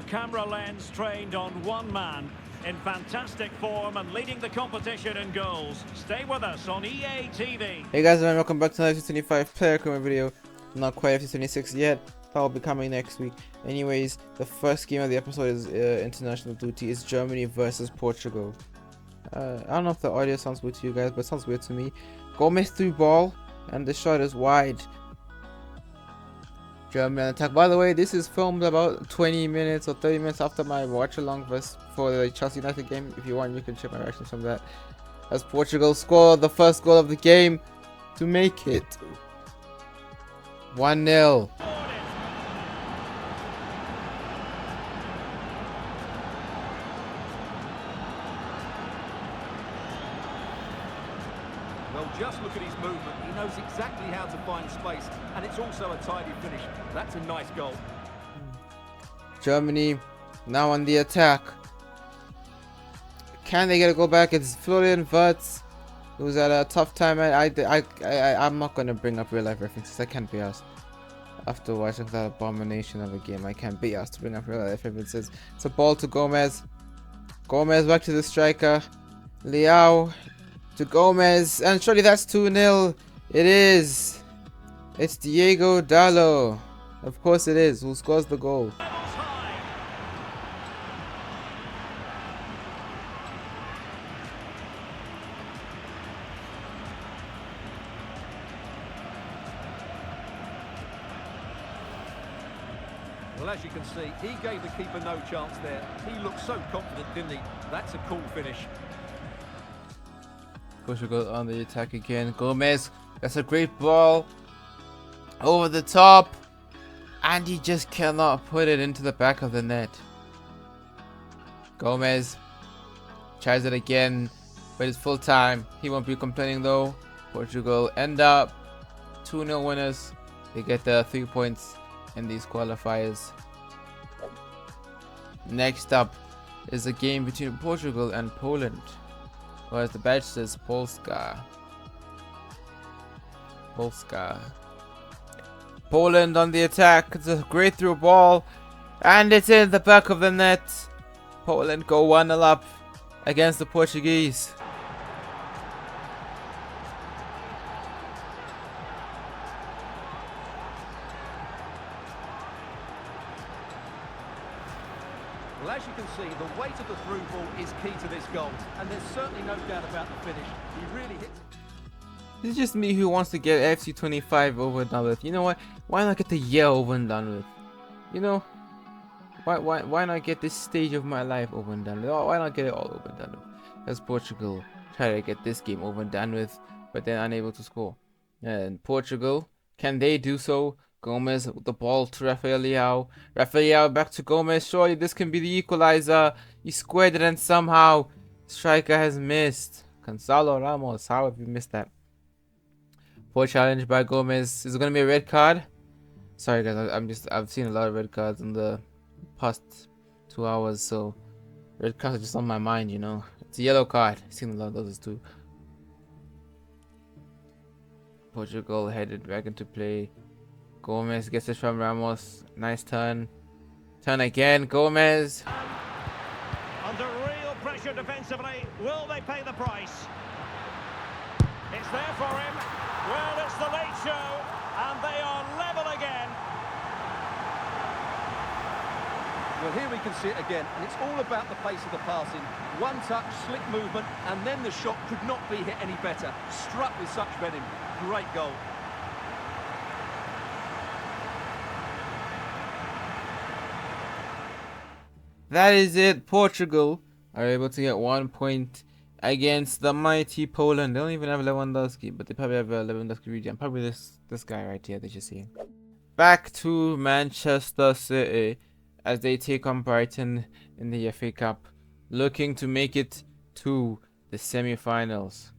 Our camera lens trained on one man, in fantastic form and leading the competition in goals. Stay with us on EA TV. Hey guys, and welcome back to the FC 25 player comment video. Not quite FC 26 yet, that will be coming next week. Anyways, the first game of the episode is international duty. It's Germany versus Portugal. I don't know if the audio sounds weird to you guys, but it sounds weird to me. Gomez through ball, and the shot is wide. German attack. By the way, this is filmed about 20 minutes or 30 minutes after my watch along for the Chelsea United game. If you want, you can check my reactions from that. As Portugal score the first goal of the game to make it 1-0. Well, just look at his movement. He knows exactly how to find space, and it's also a tidy finish. That's a nice goal. Germany now on the attack. Can they get a goal back? It's Florian Wirtz, who's at a tough time. I'm not gonna bring up real life references. I can't be asked. After watching that abomination of a game, I can't be asked to bring up real life references. It's a ball to Gomez. Gomez back to the striker. Leao to Gomez, and surely that's 2-0. It is. It's Diego Dallo. Of course it is. Who scores the goal? Well, as you can see, he gave the keeper no chance there. He looked so confident, didn't he? That's a cool finish. Portugal on the attack again. Gomez, that's a great ball over the top, and he just cannot put it into the back of the net. Gomez tries it again, but it's full time. He won't be complaining though. Portugal end up 2-0 winners. They get the 3 points in these qualifiers. Next up is a game between Portugal and Poland. Or as the badge says, Polska. Poland on the attack. It's a great through ball, and it's in the back of the net. Poland go 1-0 up against the Portuguese. Well, as you can see, the weight of the through ball is key to this goal, and there's certainly no doubt about the finish. He really hits it. This is just me who wants to get FC 25 over and done with. You know what? Why not get the year over and done with? You know? Why not get this stage of my life over and done with? Why not get it all over and done with? As Portugal try to get this game over and done with, but they're unable to score. And Portugal, can they do so? Gomez with the ball to Rafael Leao. Rafael back to Gomez. Surely this can be the equalizer. He squared it, and somehow striker has missed. Gonzalo Ramos, how have you missed that? Poor challenge by Gomez. Is it gonna be a red card? Sorry guys, I've seen a lot of red cards in the past 2 hours, so red cards are just on my mind, you know. It's a yellow card. I've seen a lot of those too. Portugal headed back into play. Gomez gets it from Ramos. Nice turn. Turn again. Gomez. Under real pressure defensively, will they pay the price? It's there for him. Well, it's the late show, and they are level again. Well, here we can see it again, and it's all about the pace of the passing. One touch, slick movement, and then the shot could not be hit any better. Struck with such venom. Great goal. That is it. Portugal are able to get 1 point against the mighty Poland. They don't even have Lewandowski, but they probably have a Lewandowski region. Probably this guy right here that you're seeing. Back to Manchester City as they take on Brighton in the FA Cup, looking to make it to the semi-finals.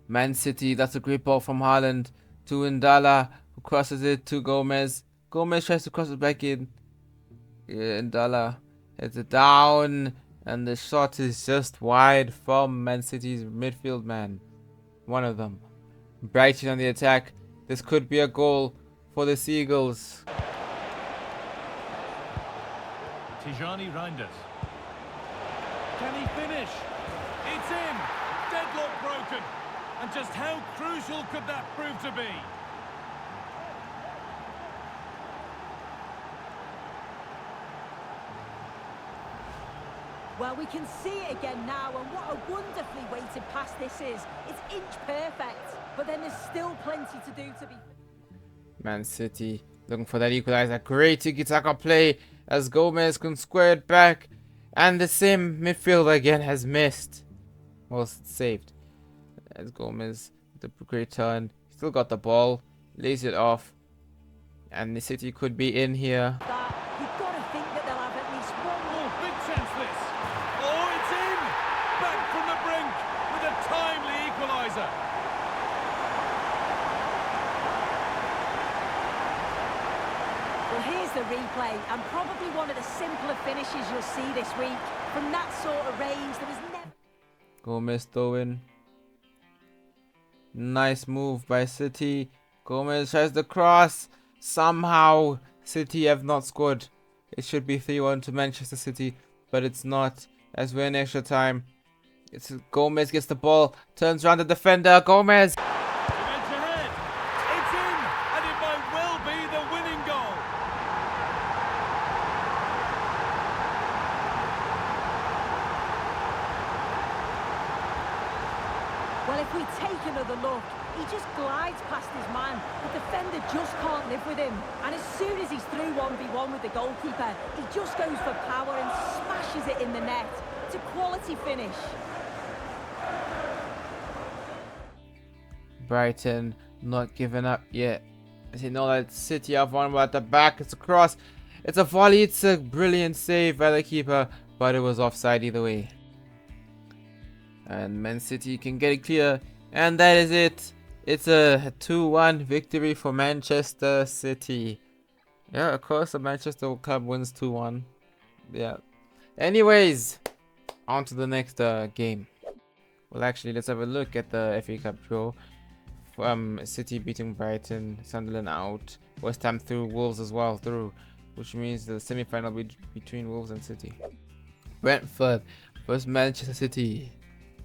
Man City, that's a great ball from Haaland to Ndala, who crosses it to Gomez. Gomez tries to cross it back in. Ndala heads it down, and the shot is just wide from Man City's midfield man. One of them. Brighton on the attack. This could be a goal for the Seagulls. Tijani Reinders. Can he finish? It's in! Deadlock broken! And just how crucial could that prove to be? Well, we can see it again now, and what a wonderfully weighted pass this is. It's inch perfect, but then there's still plenty to do to be... Man City looking for that equalizer. Great tiki-taka play as Gomez can square it back. And the same midfielder again has missed. Well, saved. As Gomez, the great turn. Still got the ball. Lays it off. And the City could be in here. You've got to think that they'll have at least one more. Oh, big chance this! Oh, it's in! Back from the brink with a timely equaliser. Well, here's the replay, and probably one of the simpler finishes you'll see this week. From that sort of range, there was never... Gomez throwing. Nice move by City. Gomez tries the cross. Somehow, City have not scored. It should be 3-1 to Manchester City, but it's not. As we're in extra time. It's Gomez gets the ball, turns around the defender. Gomez. Edge ahead. It's in, and it might well be the winning goal. Well, if we take another look, he just glides past his man. The defender just can't live with him. And as soon as he's through 1v1 with the goalkeeper, he just goes for power and smashes it in the net. It's a quality finish. Brighton not giving up yet. As you know that City have one at the back. It's a cross. It's a volley. It's a brilliant save by the keeper, but it was offside either way. And Man City can get it clear. And that is it. It's a 2-1 victory for Manchester City. Yeah, of course the Manchester club wins 2-1. Yeah. Anyways, on to the next game. Well, actually, let's have a look at the FA Cup draw. City beating Brighton, Sunderland out, West Ham through, Wolves as well through, which means the semi-final will be between Wolves and City. Brentford versus Manchester City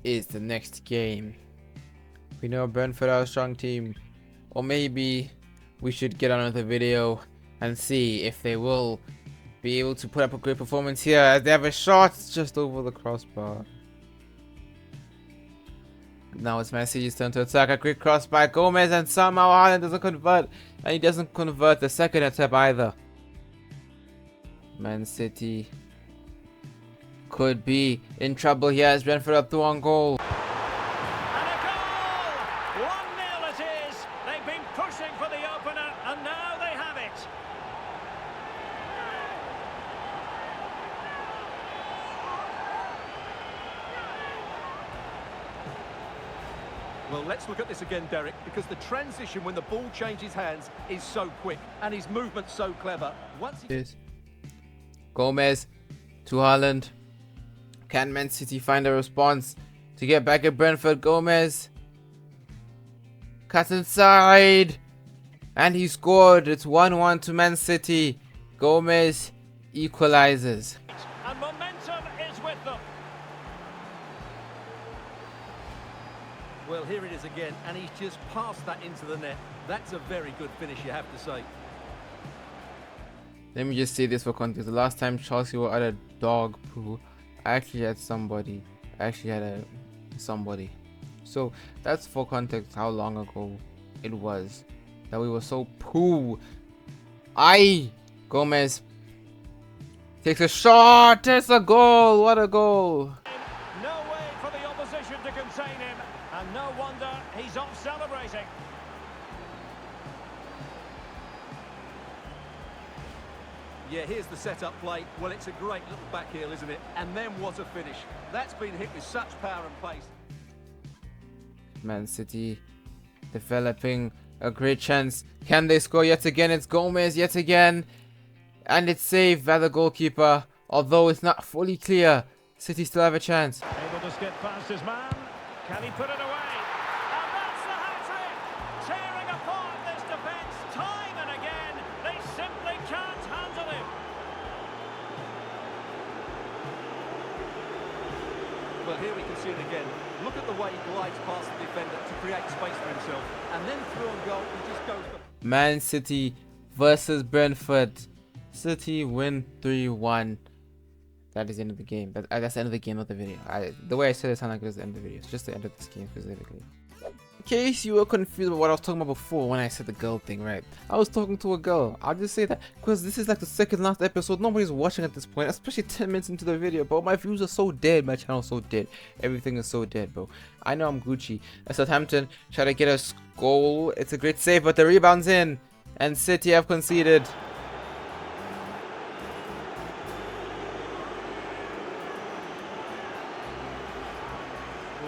is the next game. We know Brentford are a strong team, or maybe we should get on with the video and see if they will be able to put up a great performance here, as they have a shot just over the crossbar. Now it's Man City's turn to attack. A quick cross by Gomez, and somehow Haaland doesn't convert, and he doesn't convert the second attempt either. Man City could be in trouble here as Brentford up to one goal. And a goal! 1-0 it is. They've been pushing for the opener, and now they have it. Well, let's look at this again, Derek, because the transition when the ball changes hands is so quick and his movement's so clever. Once he... Gomez to Haaland. Can Man City find a response to get back at Brentford? Gomez cuts inside, and he scored. It's 1-1 to Man City. Gomez equalizes. And momentum is with them. Well, here it is again, and he's just passed that into the net. That's a very good finish, you have to say. Let me just say this for context. The last time Chelsea were at a dog poo, I actually had somebody. Somebody. So that's for context how long ago it was that we were so poo. Gomez takes a shot. It's a goal. What a goal. No way for the opposition to contain him, and no wonder he's off celebrating. Yeah, here's the set-up play. Well, it's a great little back heel, isn't it? And then what a finish. That's been hit with such power and pace. Man City developing a great chance. Can they score yet again? It's Gomez yet again. And it's saved by the goalkeeper. Although it's not fully clear, City still have a chance. Able to skip past his man. Can he put it away? And that's the hat-trick! Tearing apart this defence time and again. They simply can't handle him. Well, here we can see it again. Look at the way he glides past the defender to create space for himself. And then through on goal, he just goes for... Man City versus Brentford. City win 3-1. That is the end of the game. That's the end of the game, not the video. The way I said it sounded like it was the end of the video. It's just the end of this game specifically. In case you were confused about what I was talking about before when I said the girl thing, right? I was talking to a girl. I'll just say that because this is like the second last episode. Nobody's watching at this point, especially 10 minutes into the video, bro. My views are so dead. My channel's so dead. Everything is so dead, bro. I know I'm Gucci. Southampton try to get a goal. It's a great save, but the rebound's in. And City have conceded.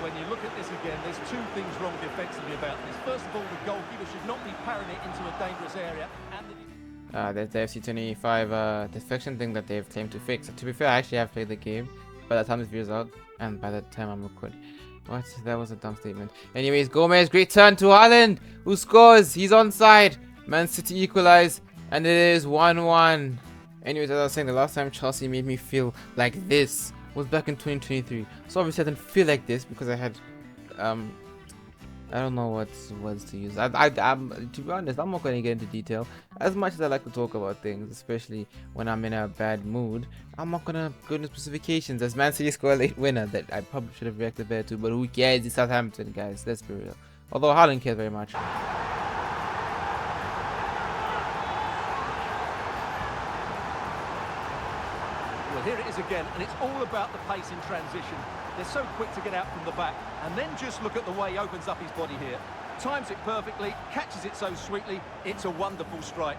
When you look at this again, there's two things wrong defensively about this. First of all, the goalkeeper should not be parrying it into a dangerous area. And There's the FC 25 defection thing that they've claimed to fix. To be fair, I actually have played the game by the time this video's out and by the time I'm recording. What? That was a dumb statement. Anyways, Gomez, great turn to Haaland, who scores. He's onside. Man City equalize, and it is 1-1. Anyways, as I was saying, the last time Chelsea made me feel like this was back in 2023. So obviously I didn't feel like this because I had I don't know what words to use. I'm to be honest, I'm not going to get into detail. As much as I like to talk about things, especially when I'm in a bad mood, I'm not going to go into specifications. As Man City score a late winner that I probably should have reacted better to, but who cares? It's Southampton, guys. Let's be real. Although Haaland cares very much. Well, here it is again, and it's all about the pace in transition. They're so quick to get out from the back, and then just look at the way he opens up his body here. Times it perfectly, catches it so sweetly, it's a wonderful strike.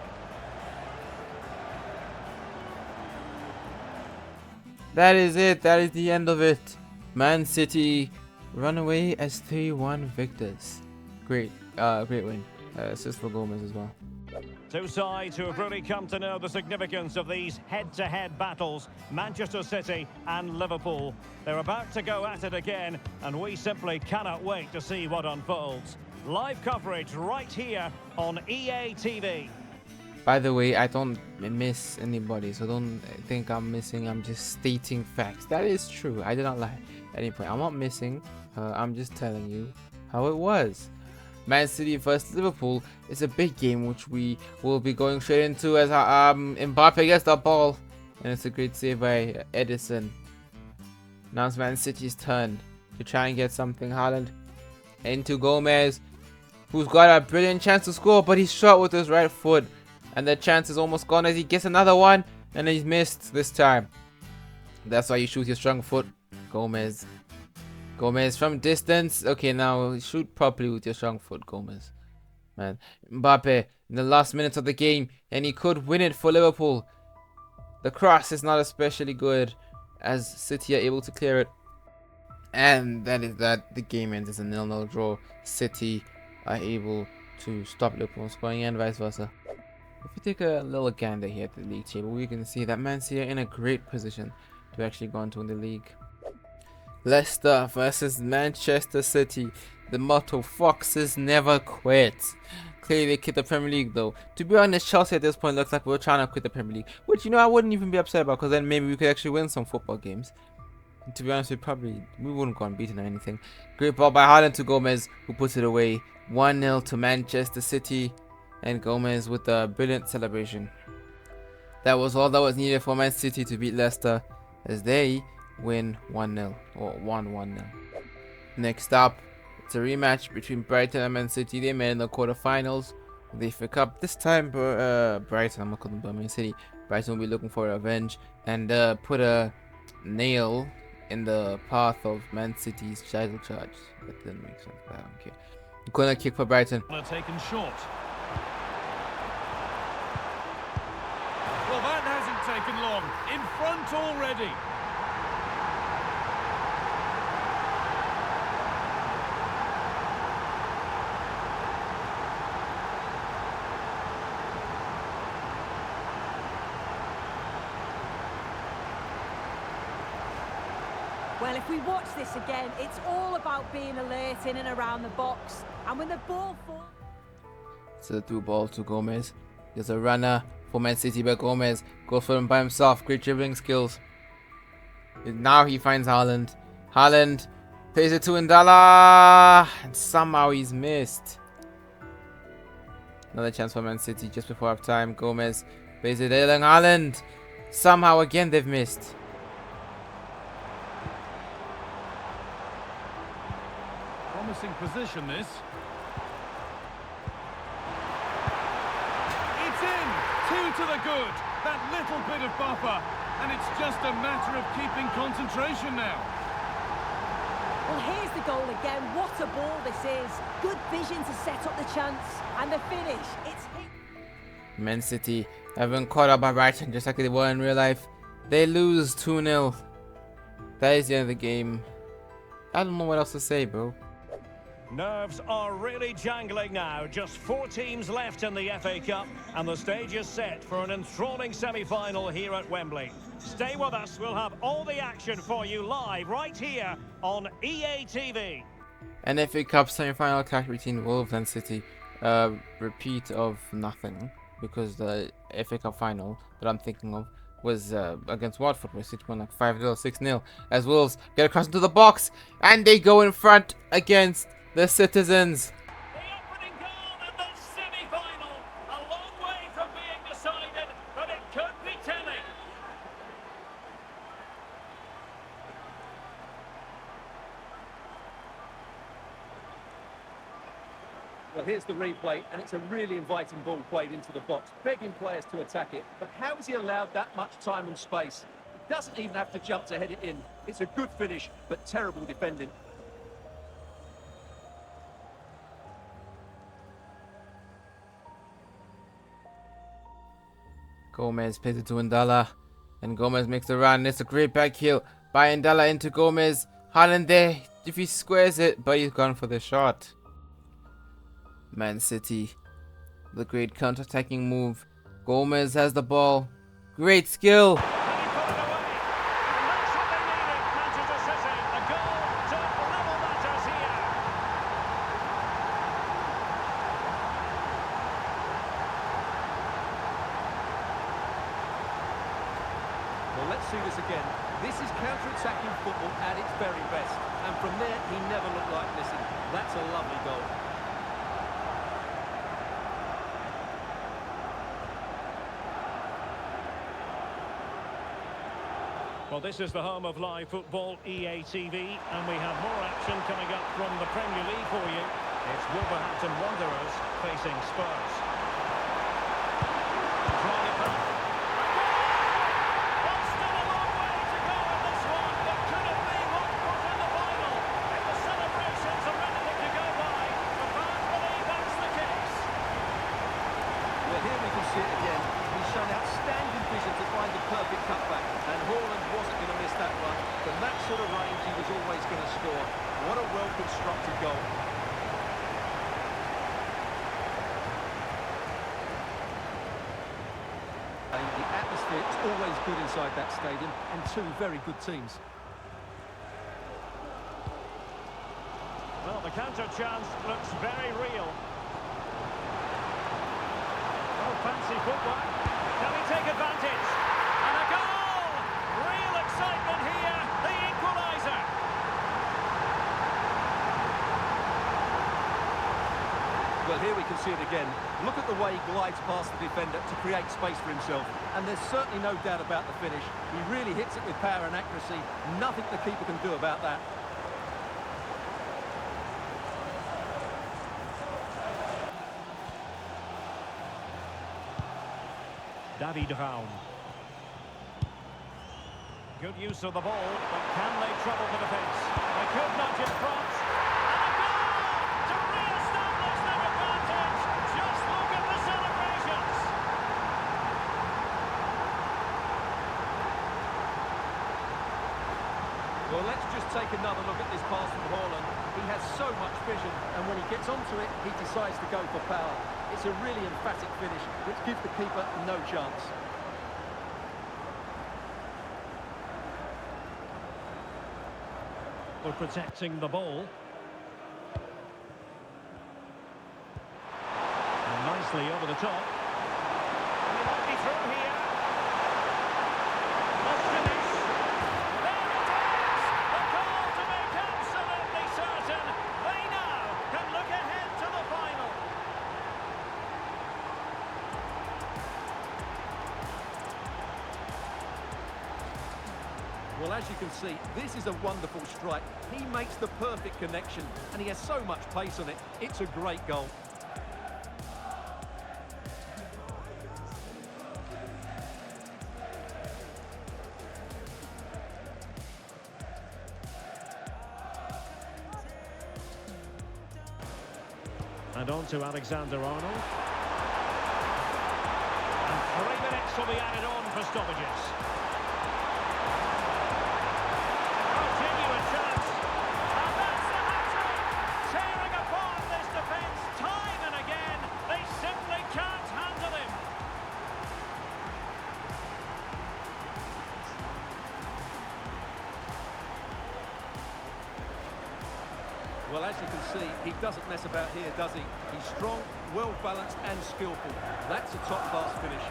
That is it. That is the end of it. Man City run away as 3-1 victors. Great win. Assist for Gomez as well. Two sides who have really come to know the significance of these head-to-head battles, Manchester City and Liverpool. They're about to go at it again, and we simply cannot wait to see what unfolds. Live coverage right here on EA TV. By the way, I don't miss anybody, so don't think I'm missing. I'm just stating facts. That is true. I did not lie at any point. I'm not missing. I'm just telling you how it was. Man City versus Liverpool is a big game which we will be going straight into as Mbappe gets the ball, and it's a great save by Edison. Now it's Man City's turn to try and get something. Haaland into Gomez, who's got a brilliant chance to score, but he's shot with his right foot, and the chance is almost gone as he gets another one, and he's missed this time. That's why you shoot your strong foot. Gomez from distance. Okay, now shoot properly with your strong foot, Gomez. Man, Mbappe in the last minutes of the game, and he could win it for Liverpool. The cross is not especially good as City are able to clear it. And that is that. The game ends as a 0-0 draw. City are able to stop Liverpool scoring and vice versa. If we take a little gander here at the league table, we can see that Man City are in a great position to actually go on to win the league. Leicester versus Manchester City. The motto, Foxes never quit. Clearly they quit the Premier League though. To be honest, Chelsea at this point looks like we're trying to quit the Premier League, which, you know, I wouldn't even be upset about, because then maybe we could actually win some football games. And to be honest, we wouldn't go unbeaten or anything. Great ball by Haaland to Gomez, who puts it away. 1-0 to Manchester City, and Gomez with a brilliant celebration. That was all that was needed for Man City to beat Leicester, as they win 1-0 or 1-1-0. Next up, it's a rematch between Brighton and Man City. They met in the quarterfinals of the FA Cup. This time, Brighton, I'm not calling them Man City. Brighton will be looking for revenge and put a nail in the path of Man City's title charge. That didn't make sense, but I don't care. Corner kick for Brighton. Taken short. Well, that hasn't taken long. In front already. Well, if we watch this again, it's all about being alert in and around the box. And when the ball falls... It's a through ball to Gomez. There's a runner for Man City, but Gomez goes for him by himself. Great dribbling skills. And now he finds Haaland. Haaland plays it to Ndala, and somehow he's missed. Another chance for Man City just before half time. Gomez plays it Erling Haaland. Somehow again they've missed. Promising position, this. It's in! 2 to the good. That little bit of buffer. And it's just a matter of keeping concentration now. Well, here's the goal again. What a ball this is. Good vision to set up the chance. And the finish, it's hit. Man City have been caught up by Brighton just like they were in real life. They lose 2-0. That is the end of the game. I don't know what else to say, bro. Nerves are really jangling now. Just 4 teams left in the FA Cup, and the stage is set for an enthralling semi-final here at Wembley. Stay with us. We'll have all the action for you live right here on EA TV. An FA Cup semi-final clash between Wolves and City. Repeat of nothing, because the FA Cup final that I'm thinking of was against Watford, where City won like 5-0, 6-0, as Wolves get across into the box and they go in front against the Citizens. The opening goal in the semi-final. A long way from being decided, but it could be telling. Well, here's the replay, and it's a really inviting ball played into the box, begging players to attack it. But how has he allowed that much time and space? He doesn't even have to jump to head it in. It's a good finish, but terrible defending. Gomez plays it to Ndala, and Gomez makes the run. It's a great back heel by Ndala into Gomez. Haaland there, if he squares it, but he's gone for the shot. Man City, the great counter-attacking move. Gomez has the ball. Great skill. And he put it away. And that's what they needed, Manchester City. A goal to level matters here. Well, let's see this again. This is counter-attacking football at its very best. And from there, he never looked like missing. That's a lovely goal. Well, this is the home of live football, EA TV, and we have more action coming up from the Premier League for you. It's Wolverhampton Wanderers facing Spurs. Trying it back. Well, still a long way to go in this one, but could it be one put in the final? If the celebrations are anything to go by, the fans believe that's the case. Well, here we can see it again. He's shown outstanding vision to find the perfect cutback, and Haaland wasn't going to miss that one. From that sort of range, he was always going to score. What a well-constructed goal. The atmosphere is always good inside that stadium, and 2 very good teams. Well, the counter chance looks very real. Oh, fancy footwork. Can he take advantage? And a goal! Real excitement here, the equaliser. Well, here we can see it again. Look at the way he glides past the defender to create space for himself. And there's certainly no doubt about the finish. He really hits it with power and accuracy. Nothing the keeper can do about that. David Raum. Good use of the ball, but can they trouble the defence? They could nudge in front. And a goal to re-establish their advantage. Just look at the celebrations. Well, let's just take another look at this pass from Haaland. He has so much vision, and when he gets onto it, he decides to go for power. It's a really emphatic finish, which gives the keeper no chance. For protecting the ball. And nicely over the top. And he might be through here. The finish. There it is! The goal to Well, as you can see, this is a wonderful strike. He makes the perfect connection, and he has so much pace on it. It's a great goal. And on to Alexander-Arnold. And 3 minutes will be added on for stoppages. Oh, genuine chance. And that's the hat-trick! Tearing apart this defence time and again. They simply can't handle him. Well, as you can see, he doesn't mess about here, does he? He's strong, well-balanced and skillful. That's a top-class finish.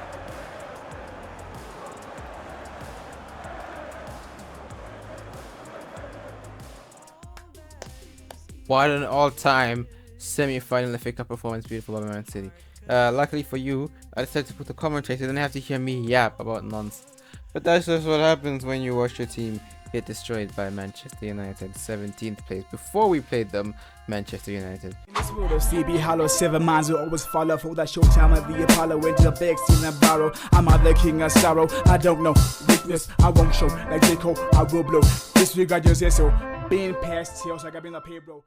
What an all-time semi-final FA Cup performance, beautiful by Man City. Luckily for you, I decided to put the commentary so you didn't have to hear me yap about nonsense. But that's just what happens when you watch your team get destroyed by Manchester United, 17th place. Before we played them, Manchester United. In this world of CB Hollow, 7 minds will always follow. For that short time of the Apollo, into the big scene and borrow. I'm not the king of sorrow. I don't know weakness, I won't show. Like Jacob, I will blow. Disregard your say so. Being past tails like I've been up here, bro.